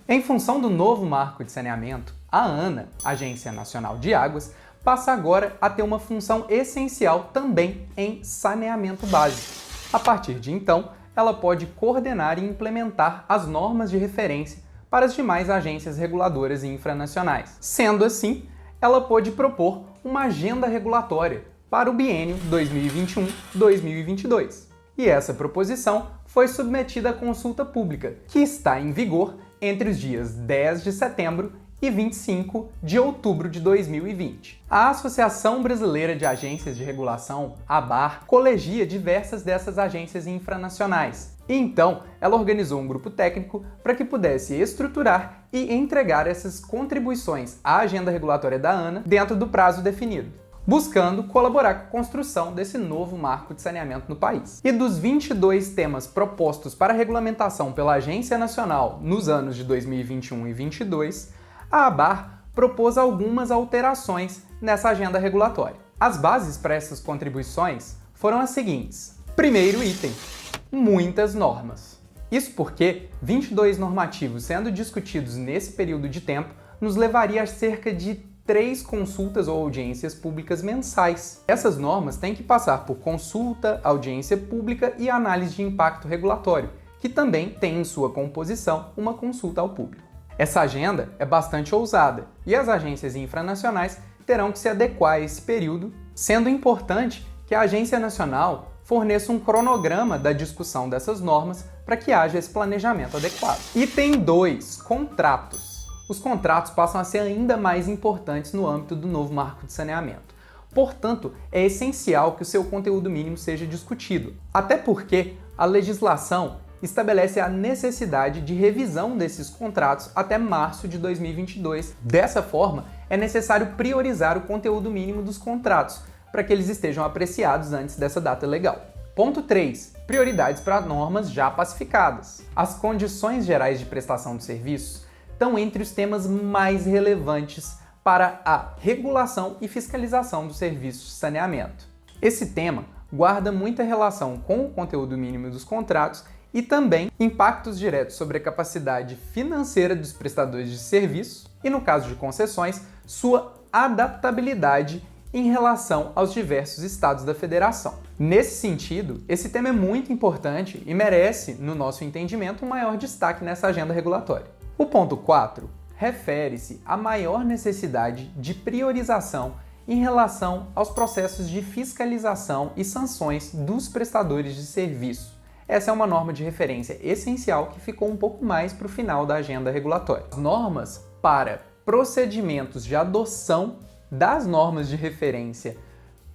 Em função do novo marco de saneamento, a ANA, Agência Nacional de Águas, passa agora a ter uma função essencial também em saneamento básico. A partir de então, ela pode coordenar e implementar as normas de referência para as demais agências reguladoras e infranacionais. Sendo assim, ela pode propor uma agenda regulatória para o biênio 2021-2022. E essa proposição foi submetida à consulta pública, que está em vigor entre os dias 10 de setembro e 25 de outubro de 2020. A Associação Brasileira de Agências de Regulação, ABAR, colegia diversas dessas agências infranacionais. E então, ela organizou um grupo técnico para que pudesse estruturar e entregar essas contribuições à agenda regulatória da ANA dentro do prazo definido, buscando colaborar com a construção desse novo marco de saneamento no país. E dos 22 temas propostos para regulamentação pela Agência Nacional nos anos de 2021 e 2022, a ABAR propôs algumas alterações nessa agenda regulatória. As bases para essas contribuições foram as seguintes. Primeiro item: muitas normas. Isso porque 22 normativos sendo discutidos nesse período de tempo nos levaria a cerca de 3 consultas ou audiências públicas mensais. Essas normas têm que passar por consulta, audiência pública e análise de impacto regulatório, que também tem em sua composição uma consulta ao público. Essa agenda é bastante ousada e as agências infranacionais terão que se adequar a esse período, sendo importante que a Agência Nacional forneça um cronograma da discussão dessas normas para que haja esse planejamento adequado. Item 2. Contratos. Os contratos passam a ser ainda mais importantes no âmbito do novo marco de saneamento. Portanto, é essencial que o seu conteúdo mínimo seja discutido, até porque a legislação estabelece a necessidade de revisão desses contratos até março de 2022. Dessa forma, é necessário priorizar o conteúdo mínimo dos contratos, para que eles estejam apreciados antes dessa data legal. Ponto 3. Prioridades para normas já pacificadas. As condições gerais de prestação de serviços estão entre os temas mais relevantes para a regulação e fiscalização dos serviços de saneamento. Esse tema guarda muita relação com o conteúdo mínimo dos contratos e também impactos diretos sobre a capacidade financeira dos prestadores de serviço e, no caso de concessões, sua adaptabilidade em relação aos diversos estados da federação. Nesse sentido, esse tema é muito importante e merece, no nosso entendimento, um maior destaque nessa agenda regulatória. O ponto 4 refere-se à maior necessidade de priorização em relação aos processos de fiscalização e sanções dos prestadores de serviço. Essa é uma norma de referência essencial que ficou um pouco mais para o final da agenda regulatória. As normas para procedimentos de adoção das normas de referência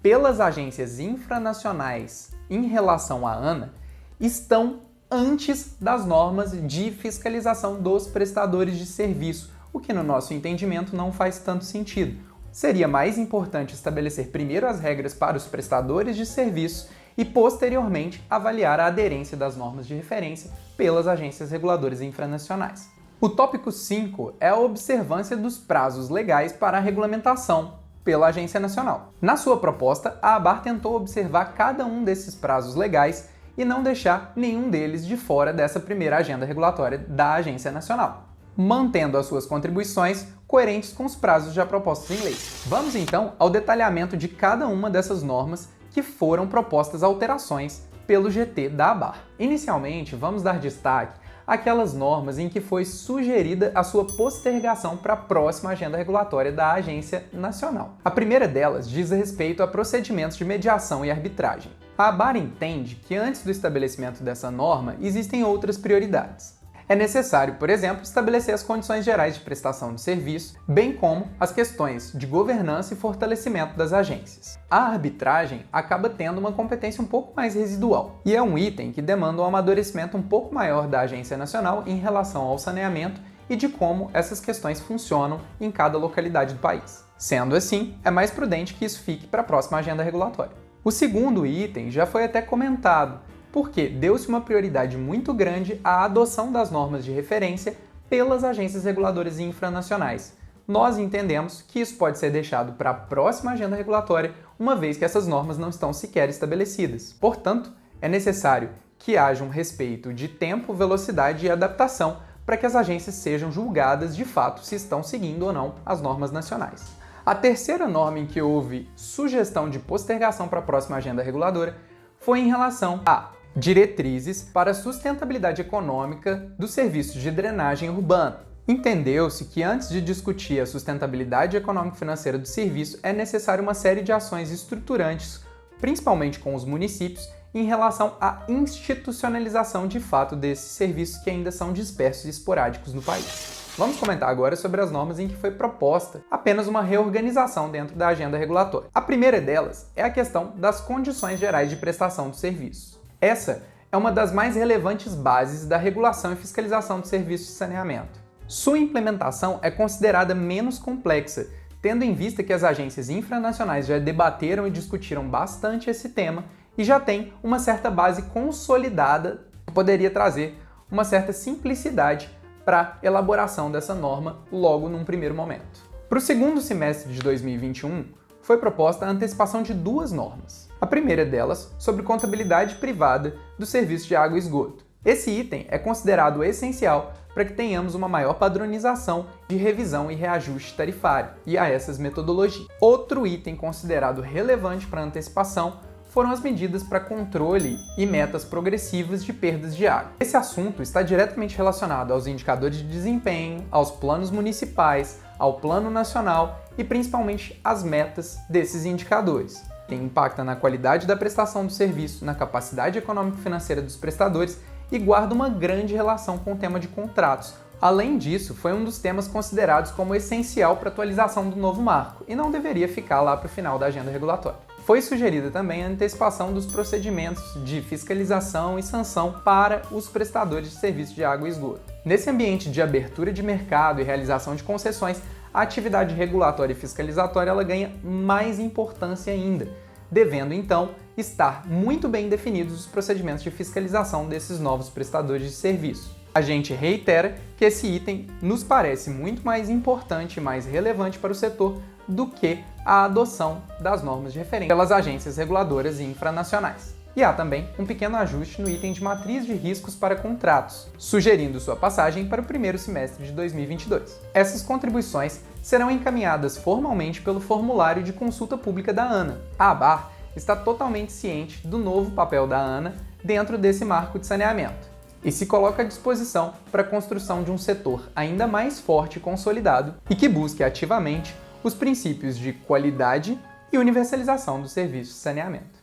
pelas agências infranacionais em relação à ANA estão antes das normas de fiscalização dos prestadores de serviço, o que no nosso entendimento não faz tanto sentido. Seria mais importante estabelecer primeiro as regras para os prestadores de serviço e, posteriormente, avaliar a aderência das normas de referência pelas agências reguladoras infranacionais. O tópico 5 é a observância dos prazos legais para a regulamentação pela Agência Nacional. Na sua proposta, a ABAR tentou observar cada um desses prazos legais e não deixar nenhum deles de fora dessa primeira agenda regulatória da Agência Nacional, mantendo as suas contribuições coerentes com os prazos já propostos em lei. Vamos então ao detalhamento de cada uma dessas normas que foram propostas alterações pelo GT da ABAR. Inicialmente, vamos dar destaque àquelas normas em que foi sugerida a sua postergação para a próxima agenda regulatória da Agência Nacional. A primeira delas diz respeito a procedimentos de mediação e arbitragem. A ABAR entende que antes do estabelecimento dessa norma existem outras prioridades. É necessário, por exemplo, estabelecer as condições gerais de prestação de serviço, bem como as questões de governança e fortalecimento das agências. A arbitragem acaba tendo uma competência um pouco mais residual, e é um item que demanda um amadurecimento um pouco maior da Agência Nacional em relação ao saneamento e de como essas questões funcionam em cada localidade do país. Sendo assim, é mais prudente que isso fique para a próxima agenda regulatória. O segundo item já foi até comentado, porque deu-se uma prioridade muito grande à adoção das normas de referência pelas agências reguladoras infranacionais. Nós entendemos que isso pode ser deixado para a próxima agenda regulatória, uma vez que essas normas não estão sequer estabelecidas. Portanto, é necessário que haja um respeito de tempo, velocidade e adaptação para que as agências sejam julgadas de fato se estão seguindo ou não as normas nacionais. A terceira norma em que houve sugestão de postergação para a próxima agenda reguladora foi em relação a diretrizes para a sustentabilidade econômica dos serviços de drenagem urbana. Entendeu-se que antes de discutir a sustentabilidade econômico-financeira do serviço, é necessário uma série de ações estruturantes, principalmente com os municípios, em relação à institucionalização de fato desses serviços que ainda são dispersos e esporádicos no país. Vamos comentar agora sobre as normas em que foi proposta apenas uma reorganização dentro da agenda regulatória. A primeira delas é a questão das condições gerais de prestação do serviço. Essa é uma das mais relevantes bases da regulação e fiscalização dos serviços de saneamento. Sua implementação é considerada menos complexa, tendo em vista que as agências infranacionais já debateram e discutiram bastante esse tema e já tem uma certa base consolidada que poderia trazer uma certa simplicidade para a elaboração dessa norma logo num primeiro momento. Para o segundo semestre de 2021, foi proposta a antecipação de duas normas. A primeira delas sobre contabilidade privada do serviço de água e esgoto. Esse item é considerado essencial para que tenhamos uma maior padronização de revisão e reajuste tarifário e a essas metodologias. Outro item considerado relevante para a antecipação foram as medidas para controle e metas progressivas de perdas de água. Esse assunto está diretamente relacionado aos indicadores de desempenho, aos planos municipais, ao plano nacional e principalmente às metas desses indicadores. Tem impacto na qualidade da prestação do serviço, na capacidade econômico-financeira dos prestadores e guarda uma grande relação com o tema de contratos. Além disso, foi um dos temas considerados como essencial para a atualização do novo marco e não deveria ficar lá para o final da agenda regulatória. Foi sugerida também a antecipação dos procedimentos de fiscalização e sanção para os prestadores de serviços de água e esgoto. Nesse ambiente de abertura de mercado e realização de concessões, a atividade regulatória e fiscalizatória ela ganha mais importância ainda, devendo então estar muito bem definidos os procedimentos de fiscalização desses novos prestadores de serviço. A gente reitera que esse item nos parece muito mais importante e mais relevante para o setor do que a adoção das normas de referência pelas agências reguladoras e infranacionais. E há também um pequeno ajuste no item de matriz de riscos para contratos, sugerindo sua passagem para o primeiro semestre de 2022. Essas contribuições serão encaminhadas formalmente pelo formulário de consulta pública da ANA. A ABAR está totalmente ciente do novo papel da ANA dentro desse marco de saneamento e se coloca à disposição para a construção de um setor ainda mais forte e consolidado e que busque ativamente os princípios de qualidade e universalização do serviço de saneamento.